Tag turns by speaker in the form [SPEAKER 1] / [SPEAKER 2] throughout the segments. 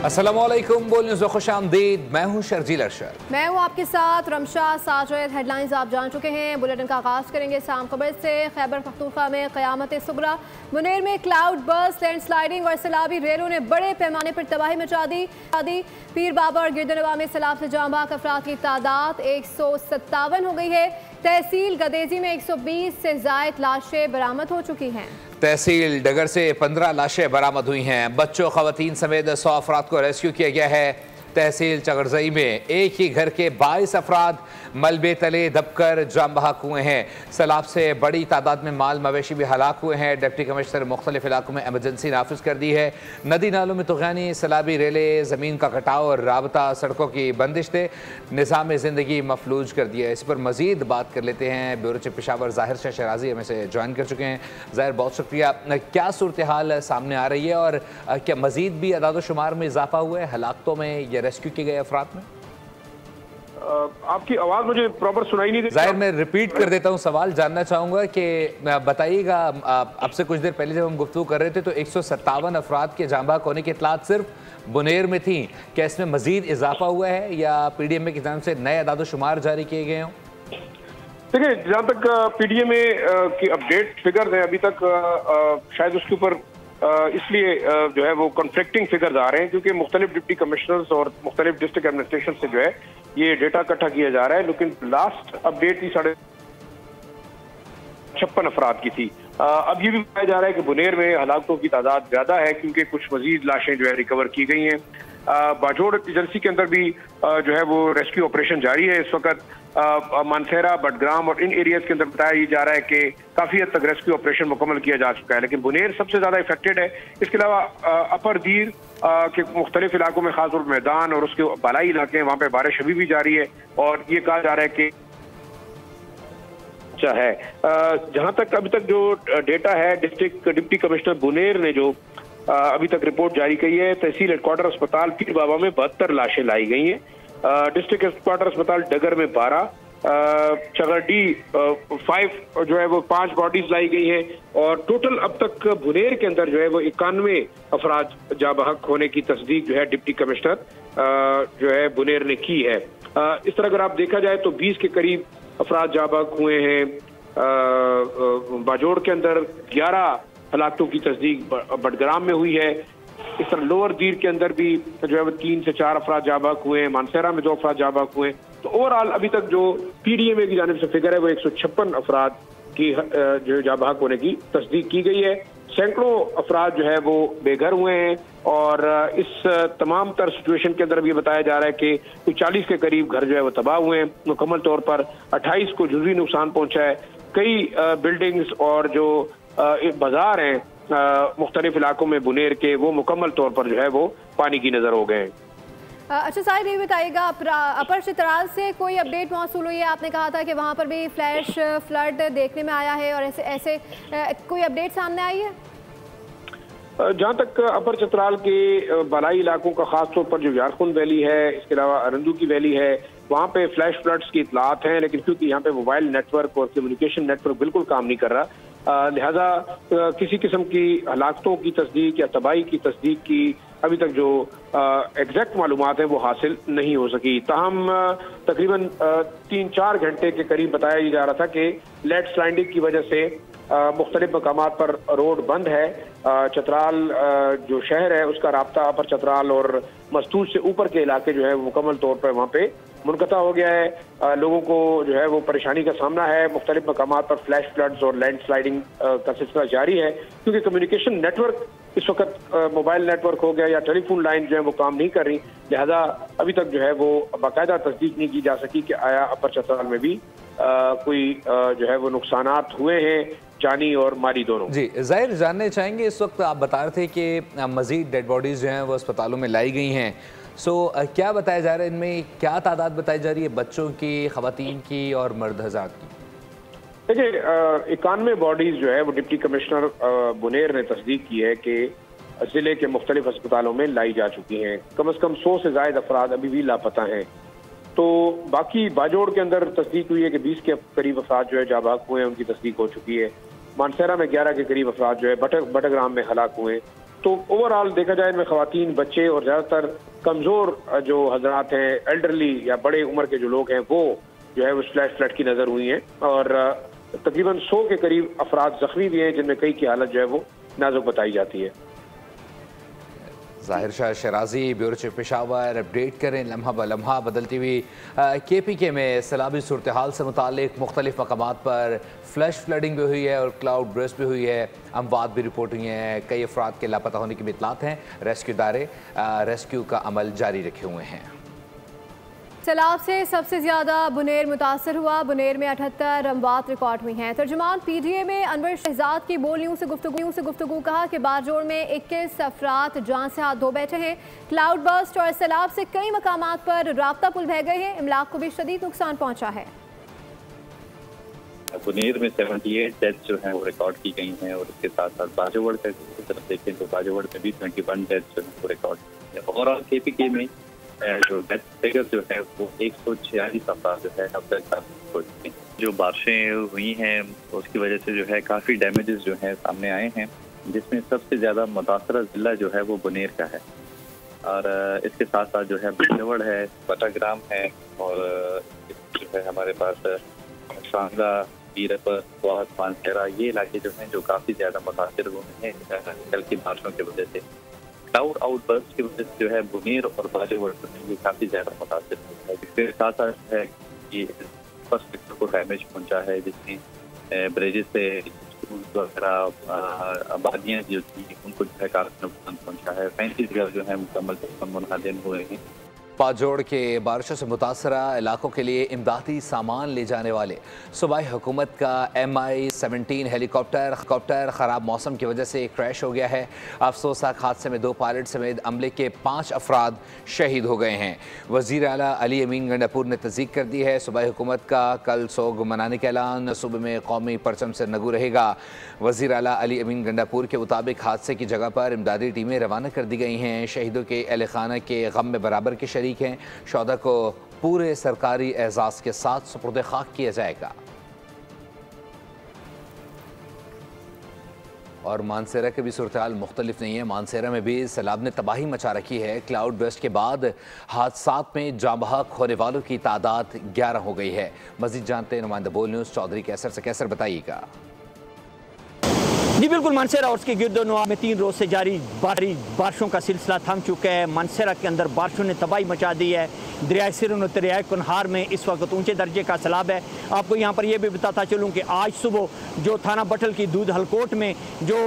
[SPEAKER 1] अस्सलामुअलैकुम, बोल न्यूज़ में खुशामदीद। मैं हूं शर्जील अरशद।
[SPEAKER 2] मैं हूं आपके साथ रमशा साजिद। हेडलाइंस आप जान चुके हैं। बुलेटिन का आगाज़ करेंगे शाम खबर से। खैबर पख्तूनख्वा में क़यामत सुगरा, मुनेर में क्लाउड बर्स्ट, लैंडस्लाइडिंग और सैलाबी रेलों ने बड़े पैमाने पर तबाही मचा दी। पीर बाबा और गिरदनवा में सैलाब से जाँ बहक अफराद की तादाद 157 हो गई है। तहसील गदेजी में 120 से ज़ायद लाशें बरामद हो चुकी हैं।
[SPEAKER 1] तहसील डगर से 15 लाशें बरामद हुई हैं। बच्चों, खवातीन समेत 100 अफराद को रेस्क्यू किया गया है। तहसील चगरजई में एक ही घर के 22 अफराद मलबे तले दबकर जाम बहक हुए हैं। सैलाब से बड़ी तादाद में माल मवेशी भी हलाक हुए हैं। डिप्टी कमिश्नर मुख्तलिफ इलाकों में एमरजेंसी नाफिज कर दी है। नदी नालों में तुग़यानी, सैलाबी रेले, ज़मीन का कटाव और राबता, सड़कों की बंदिश से निज़ाम ज़िंदगी मफलूज कर दिया है। इस पर मज़ीद बात कर लेते हैं। ब्यूरो चीफ पेशावर ज़ाहिर शाह शराजी हमें से ज्वाइन कर चुके हैं। ज़ाहिर, बहुत शुक्रिया। क्या सूरत हाल सामने आ रही है और क्या मज़ीद भी अदाद-ओ-शुमार में इजाफा हुआ है हलाकतों में या रेस्क्यू किए गए अफराद में?
[SPEAKER 3] आपकी आवाज़ मुझे प्रॉपर सुनाई नहीं दे।
[SPEAKER 1] ज़ाहिर, मैं रिपीट कर देता हूँ सवाल। जानना चाहूँगा कि बताइएगा, अब से कुछ देर पहले जब हम गुफ्तगू कर रहे थे तो 157 अफराद के जाँ बहक होने की इत्तलात सिर्फ बुनेर में थी। क्या इसमें मज़ीद इजाफा हुआ है या PDMA की जानब से नए अदाद-ओ-शुमार जारी किए गए हों?
[SPEAKER 3] देखिए, जहाँ तक PDMA की अपडेट फिगर्स हैं अभी तक शायद उसके ऊपर इसलिए जो है वो कॉन्फ्लिक्टिंग फिगर्स आ रहे हैं क्योंकि मुख्तलिफ डिप्टी कमिश्नर्स और मुख्तलिफ डिस्ट्रिक्ट एडमिनिस्ट्रेशन से जो है ये डेटा इकट्ठा किया जा रहा है। लेकिन लास्ट अपडेट थी 56 अफराद की थी। अब ये भी बताया जा रहा है कि बुनेर में हलाकतों की तादाद ज्यादा है क्योंकि कुछ मजीद लाशें जो है रिकवर की गई हैं। बाजोड़ एजेंसी के अंदर भी जो है वो रेस्क्यू ऑपरेशन जारी है इस वक्त। मानसेरा, बडग्राम और इन एरियाज के अंदर बताया जा रहा है कि काफी हद तक रेस्क्यू ऑपरेशन मुकम्मल किया जा चुका है। लेकिन बुनेर सबसे ज्यादा इफेक्टेड है। इसके अलावा अपर दीर के मुख्तलिफ इलाकों में खासतौर पर मैदान और उसके बालाई इलाके हैं, वहाँ पे बारिश अभी भी जारी है और ये कहा जा रहा है कि है। जहां तक अभी तक जो डेटा है डिस्ट्रिक्ट डिप्टी कमिश्नर बुनेर ने जो अभी तक रिपोर्ट जारी की है, तहसील हेडक्वार्टर अस्पताल पीर बाबा में 72 लाशें लाई गई हैं। डिस्ट्रिक्ट हेडक्वार्टर अस्पताल डगर में 12, चगरडी 5 जो है वो 5 बॉडीज लाई गई हैं और टोटल अब तक बुनेर के अंदर जो है वो 91 अफराद जाँ बहक होने की तस्दीक जो है डिप्टी कमिश्नर जो है बुनेर ने की है। इस तरह अगर आप देखा जाए तो 20 के करीब अफराद जाँ बहक हुए हैं। बाजोड़ के अंदर 11 हलाकतों की तस्दीक बडग्राम में हुई है। इस तरह लोअर दीर के अंदर भी जो है वो 3 से 4 अफराद जाँ बहक हुए हैं। मानसेरा में 2 अफराद जाँ बहक हुए हैं। तो ओवरऑल अभी तक जो PDMA की जानिब से फिगर है वो 156 अफराद की जो जाँ बहक होने की तस्दीक की गई है। सैकड़ों अफराद जो है वो बेघर हुए हैं और इस तमाम तर सिचुएशन के अंदर भी बताया जा रहा है कि कोई 40 के करीब घर जो है वो तबाह हुए हैं। मुकम्मल तौर पर 28 को जुज़वी नुकसान पहुंचा है। कई बिल्डिंग्स और जो बाजार हैं मुख्तलिफ इलाकों में बुनेर के, वो मुकम्मल तौर पर जो है वो पानी की नजर हो गए हैं।
[SPEAKER 2] अच्छा साहिब, ये बताइएगा, अपर चित्राल से कोई अपडेट मौसूल हुई है? आपने कहा था कि वहाँ पर भी फ्लैश फ्लड देखने में आया है और ऐसे कोई अपडेट सामने आई है?
[SPEAKER 3] जहाँ तक अपर चित्राल के बालाई इलाकों का खास तौर पर जो यारकुन वैली है, इसके अलावा अरंदू की वैली है, वहाँ पे फ्लैश फ्लड्स की इतलात हैं। लेकिन क्योंकि यहाँ पे मोबाइल नेटवर्क और कम्युनिकेशन नेटवर्क बिल्कुल काम नहीं कर रहा, लिहाजा किसी किस्म की हलाकतों की तस्दीक या तबाही की तस्दीक की अभी तक जो एग्जैक्ट मालूमात है वो हासिल नहीं हो सकी। ताहम तकरीबन 3-4 घंटे के करीब बताया जा रहा था कि लैंडस्लाइडिंग की वजह से मुख्तलिफ मकामात पर रोड बंद है। चतराल जो शहर है उसका राब्ता अपर चतराल और मस्तूज से ऊपर के इलाके जो है वो मुकम्मल तौर पर वहाँ पे मुनक़ता हो गया है। लोगों को जो है वो परेशानी का सामना है। मुख्तलिफ मकामात पर फ्लैश फ्लड्स और लैंडस्लाइडिंग का सिलसिला जारी है क्योंकि कम्युनिकेशन नेटवर्क इस वक्त मोबाइल नेटवर्क हो गया या टेलीफोन लाइन जो है वो काम नहीं कर रही। लिहाजा अभी तक जो है वो बाकायदा तस्दीक नहीं की जा सकी कि आया अपर चतराल में भी कोई जो है वो नुकसानात हुए हैं, जानी और माली दोनों।
[SPEAKER 1] जी ज़ाहिर, जानने चाहेंगे, इस वक्त आप बता रहे थे कि मज़ीद डेड बॉडीज़ जो हैं वो अस्पतालों में लाई गई हैं। क्या बताया जा रहा है, इनमें क्या तादाद बताई जा रही है बच्चों की, ख़वातीन की और मर्द हज़ात की?
[SPEAKER 3] देखिए, 91 बॉडीज जो है वो डिप्टी कमिश्नर बुनेर ने तस्दीक की है कि जिले के मुख्तलिफ अस्पतालों में लाई जा चुकी हैं। कम से कम 100 से ज़ायद अफराद अभी भी लापता हैं। तो बाकी बाजोड़ के अंदर तस्दीक हुई है कि 20 के करीब अफराद जो है जाँ बहक हुए हैं, उनकी तस्दीक हो चुकी है। मानसेरा में 11 के करीब अफराद जो है बटग्राम में हलाक हुए हैं। तो ओवरऑल देखा जाए इनमें खवातीन, बच्चे और ज़्यादातर कमज़ोर जो हजरात हैं, एल्डरली या बड़े उम्र के जो लोग हैं, वो जो है उस फ्लैश फ्लड की नज़र हुई हैं। और तकरीबन 100 के करीब अफराद जख्मी भी हैं, जिनमें कई की हालत जो है वो नाजुक बताई जाती है।
[SPEAKER 1] ज़ाहिर Shah शराजी, bureau chief Peshawar, update करें लम्हा ब लम्हा बदलती हुई KPK में सैलाबी सूरत हाल से मुतालिक मुख्तलिफ मकामात पर फ्लैश फ्लडिंग भी हुई है और क्लाउड बर्स्ट भी हुई है। अमवात भी रिपोर्ट हुई हैं, कई अफराद के लापता होने की भी इतलात हैं। रेस्क्यू इदारे रेस्क्यू का अमल जारी रखे हुए हैं।
[SPEAKER 2] सैलाब से सबसे ज़्यादा बुनेर मुतासर हुआ। बुनेर में 78 अमवात रिकॉर्ड हुई हैं। तर्जुमान PDA में अनवर शहजाद की बोलियों से गुफ्तगू कहा कि बारजोड़ में 21 अफराद जान से हाथ धो बैठे हैं। क्लाउड बर्स्ट और सैलाब से कई मकामात पर राब्ता पुल बह गए हैं। इमलाक को भी शदीद नुकसान पहुँचा है।
[SPEAKER 4] बुनेर में 78 डेथ्स जो हैं वो रिकॉर्ड की गई हैं और इसके साथ साथ बाजोवड़ की तरफ देखें तो बाजोवड़ में भी 21 डेथ्स जो हैं वो रिकॉर्ड। ओवरऑल KPK में जो डेथ फिगर जो है वो 146 अफराद जो है अब तक हो चुके हैं। जो बारिशें हुई हैं उसकी वजह से जो है काफ़ी डैमेजेस जो है सामने आए हैं, जिसमें सबसे ज़्यादा मुतासरा ज़िला जो है वो बुनेर का है। और इसके साथ साथ जो है बाजोवड़ है, बटाग्राम है और जो है हमारे पास शांगा, वीरपुर, स्वात, मानसेरा, ये इलाके जो हैं जो काफ़ी ज़्यादा मुतासर हुए हैं कल की बारिशों की वजह से। क्लाउड आउटबर्स्ट की वजह से जो है बुनेर और बाजोवड़ ये काफ़ी ज़्यादा मुतासर है। इसके साथ साथ है कि इंफ्रास्ट्रक्चर को डैमेज पहुंचा है, जिसमें ब्रिजेस से वगैरह आबादियाँ जो थी उनको जो है काफ़ी नुकसान पहुंचा है। 35 घर जो है मुकम्मल मुनहदम हुए हैं।
[SPEAKER 1] बाजोड़ के बारिशों से मुतासरा इलाकों के लिए इमदादी सामान ले जाने वाले सूबाई हुकूमत का MI-17 हेलीकॉप्टर ख़राब मौसम की वजह से क्रैश हो गया है। अफसोसनाक हादसे में 2 पायलट समेत अमले के 5 अफराद शहीद हो गए हैं। वज़ीर आला अली अमीन गंडापुर ने तस्दीक कर दी है। सूबाई हुकूमत का कल सोग मनाने का ऐलान, सूबे में कौमी परचम से नगू रहेगा। वज़ीर आला अली अमीन गंडापुर के मुताबिक हादसे की जगह पर इमदादी टीमें रवाना कर दी गई हैं। शहीदों के अहले खाना के गम में बराबर के शरीक हैं। शौदा को पूरे सरकारी एजाज के साथ सुपुर्द खाक किया जाएगा। और मानसेरा की भी सूरत हाल मुख्तलिफ नहीं है। मानसेरा में भी सैलाब ने तबाही मचा रखी है। क्लाउड बर्स्ट के बाद हादसात में जाँ बहक होने वालों की तादाद 11 हो गई है। मजीद जानते हैं नुमाइंदा बोल न्यूज़ चौधरी कैसर से। कैसर बताइएगा।
[SPEAKER 5] जी बिल्कुल, मानसेरा और उसके गिरदोनवा में 3 रोज से जारी बारिशों का सिलसिला थम चुका है। मानसेरा के अंदर बारिशों ने तबाही मचा दी है। दरियाए सिरन और दरियाए कुनहार में इस वक्त ऊंचे दर्जे का सैलाब है। आपको यहाँ पर यह भी बताता चलूँ कि आज सुबह जो थाना बटल की दूध हलकोट में जो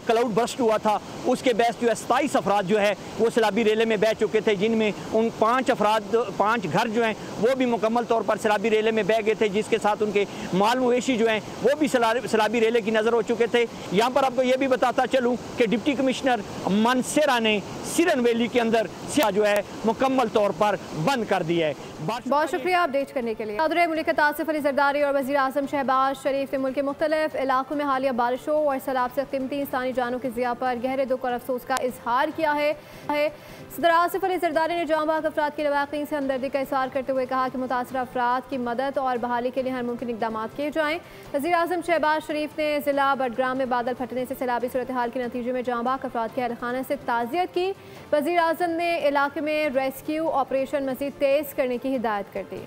[SPEAKER 5] क्लाउड बर्स्ट हुआ था उसके बैस जो है 27 अफराद जो है वो सैलाबी रेले में बह चुके थे, जिनमें उन 5 घर जो हैं वो भी मुकम्मल तौर पर सैलाबी रेले में बह गए थे, जिसके साथ उनके माल मवेशी जो हैं वो भी सैलाबी रेले की नज़र हो चुके थे। यहाँ पर आपको यह भी बताता चलूँ कि डिप्टी कमिश्नर मानसेरा ने सिरन वैली के अंदर सिया जो है मुकम्मल तौर पर बंद कर दी है।
[SPEAKER 2] बहुत शुक्रिया अपडेट करने के लिए। सदर मुल्क आसिफ अली जरदारी और वज़ीर आज़म शहबाज शरीफ ने मुल्क के मुख्तलिफ इलाकों में हालिया बारिशों और सैलाब से कीमती इंसानी जानों की ज़िया पर गहरे दुख और अफसोस का इजहार किया है। सदर आसिफ अली जरदारी ने जाँ बहक अफराद के लवाक़ीन से हमदर्दी का इज़हार करते हुए कहा कि मुतासर अफराद की मदद और बहाली के लिए हर मुमकिन इक़दाम किए जाएँ। वज़ीर आज़म शहबाज शरीफ ने ज़िला बडग्राम में बादल फटने से सैलाबी सूरत हाल के नतीजे में जाँ बहक अफराद के अहल खाना से ताज़ियत की। वज़ीर आज़म ने इलाके में रेस्क्यू ऑपरेशन मज़ीद तेज़ करने की हिदायत कर दी।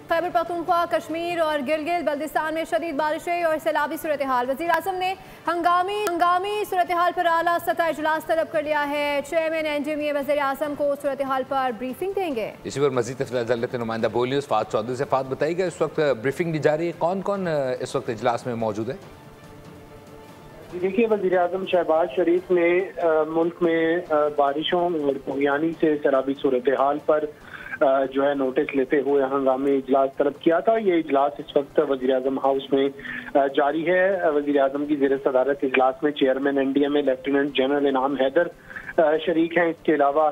[SPEAKER 2] खैबर पख्तूनख्वा, कश्मीर और गिलगित बल्तिस्तान में शदीद बारिशें और सैलाबी सूरत हाल। वज़ीर आज़म ने हंगामी सूरत हाल पर आला सतह इजलास तलब कर लिया है। चेयरमैन NJMA वज़ीर आज़म को सूरत हाल पर ब्रीफिंग देंगे। इसी पर मज़ीद तफ़सीलात लेते नुमाइंदा बोल न्यूज़ फ़ाद चौधरी से। फ़ाद बताइएगा, इस वक्त ब्रीफिंग दी जा रही है, कौन कौन इस वक्त इजलास में मौजूद है?
[SPEAKER 3] देखिए, वज़ीर आज़म शहबाज शरीफ ने मुल्क में बारिशों और कोहियानी से सैलाबी सूरत हाल पर जो है नोटिस लेते हुए हंगामी इजलास तलब किया था। ये इजलास इस वक्त वज़ीर आज़म हाउस में जारी है। वज़ीर आज़म की ज़ेर सदारत इजलास में चेयरमैन NDMA लेफ्टिनेंट जनरल इनाम हैदर शरीक हैं। इसके अलावा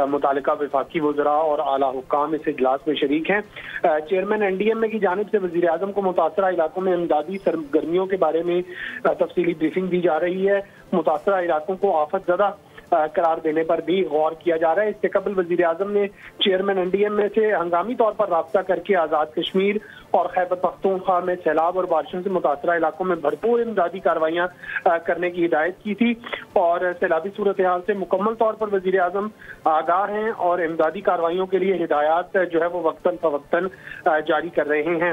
[SPEAKER 3] मुतालिका वफाकी वज़रा और आला हुक्काम इस इजलास में शरीक हैं। चेयरमैन NDMA की जानिब से वज़ीर आज़म को मुतासरा इलाकों में इमदादी सरगर्मियों के बारे में तफसीली ब्रीफिंग दी जा रही है। मुतासरा इलाकों को आफत ज़दा करार देने पर भी गौर किया जा रहा है। इससे कबल वज़ीर आज़म ने चेयरमैन NDMA से हंगामी तौर पर राब्ता करके आज़ाद कश्मीर और खैबर पख्तूनख्वा में सैलाब और बारिशों से मुतासरा इलाकों में भरपूर इमदादी कार्रवाइयाँ करने की हिदायत की थी और सैलाबी सूरत हाल से मुकम्मल तौर पर वज़ीर आज़म आगाह हैं और इमदादी कार्रवाइयों के लिए हिदायत जो है वो वक्तन फवक्तन जारी कर रहे हैं।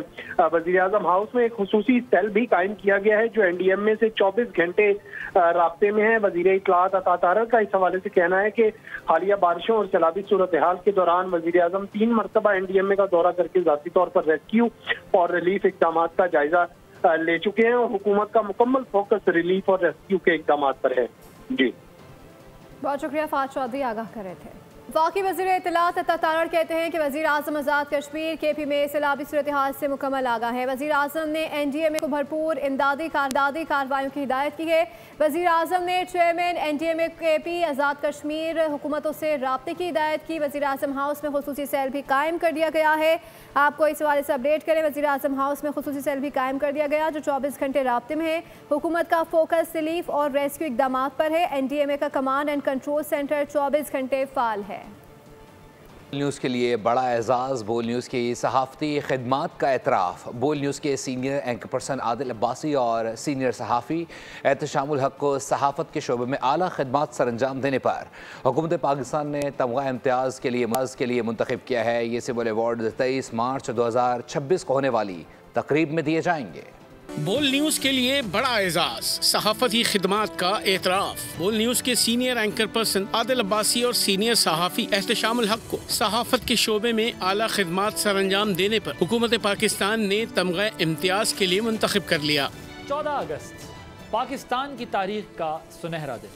[SPEAKER 3] वज़ीर आज़म हाउस में एक खुसूसी सेल भी कायम किया गया है जो NDMA से 24 घंटे राब्ते में है। वज़ीर इत्तलात अता तारर का इस हवाले से कहना है कि हालिया बारिशों और सैलाबी सूरत हाल के दौरान वज़ीर आज़म 3 मरतबा NDMA का दौरा करके ज़ाती तौर पर रेस्क्यू और रिलीफ इक़दाम का जायजा ले चुके हैं और हुकूमत का मुकम्मल फोकस रिलीफ और रेस्क्यू के इक़दाम पर है। जी
[SPEAKER 2] बहुत शुक्रिया। फाज चौधरी आगाह कर रहे थे। वफाकी वज़ीर इत्तलात अता तारर कहते हैं कि वज़ीर आज़म आज़ाद कश्मीर KP में सैलाबी सूरत हाल से मुकम्मल आगाह है। वज़ीर आज़म ने NDMA को भरपूर इमदादी कार्रवाइयों की हिदायत की है। वज़ीर आज़म ने chairman NDMA KP Azad Kashmir हुकूमतों से राब्ते की हिदायत की। वज़ीर आज़म हाउस में खुसूसी सेल भी कायम कर दिया गया है। आपको इस हवाले से अपडेट करें, वज़ीर आज़म हाउस में खुसूसी सेल भी कायम कर दिया गया जो 24 घंटे राब्ते में है। हुकूमत का फोकस रिलीफ और रेस्क्यू इक़दाम पर है। NDMA का कमांड एंड कंट्रोल सेंटर 24 घंटे फाल है।
[SPEAKER 1] न्यूज़ के लिए बड़ा एजाज़। बोल न्यूज़ की सहाफ़ती खिदमात का एतराफ़। बोल न्यूज़ के senior anchor person Adil Abbasi और सीनियर सहाफ़ी एहतशामुल हक़ को सहाफ़त के शोबे में आला खिदमात सर अंजाम देने पर हुकूमत पाकिस्तान ने तमगा इम्तियाज़ के लिए मुंतखब किया है। ये सिविल अवार्ड 23 मार्च 2026 को होने वाली तकरीब में दिए जाएंगे।
[SPEAKER 6] बोल न्यूज के लिए बड़ा एजाज, सहाफती खिदमात का एतराफ। बोल न्यूज के senior anchor person Adil Abbasi और सीनियर सहाफ़ी एहतशामुल हक़ को सहाफत के शोबे में आला खिदमात सर अंजाम देने पर हुकूमत पाकिस्तान ने तमगा इम्तियाज के लिए मुंतखब कर लिया।
[SPEAKER 7] 14 अगस्त पाकिस्तान की तारीख का सुनहरा दिन,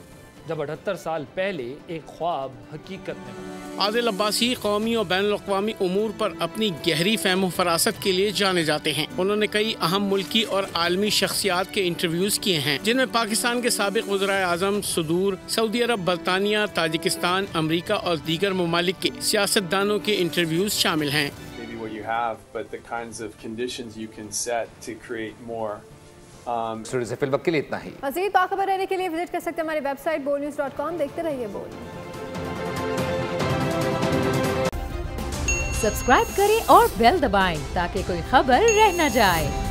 [SPEAKER 7] जब 78 साल पहले एक ख्वाब हकीकत में बना।
[SPEAKER 6] आदिल अब्बासी कौमी और बैनुल अक़वामी उमूर पर अपनी गहरी फहम फरासत के लिए जाने जाते हैं। उन्होंने कई अहम मुल्की और आलमी शख्सियात के इंटरव्यूज किए हैं जिनमें पाकिस्तान के साबिक़ वज़ीर आज़म, सुदूर, सऊदी अरब, बरतानिया, ताजिकिस्तान, अमरीका और दीगर ममालिक के सियासतदानों के इंटरव्यूज शामिल हैं।
[SPEAKER 1] स्टूडियो से फिलवक्त के लिए इतना ही।
[SPEAKER 2] मज़ीद बाखबर रहने के लिए विजिट कर सकते हैं हमारी वेबसाइट bolnews.com। देखते रहिए बोल।
[SPEAKER 8] सब्सक्राइब करें और बेल दबाएं ताकि कोई खबर रह न जाए।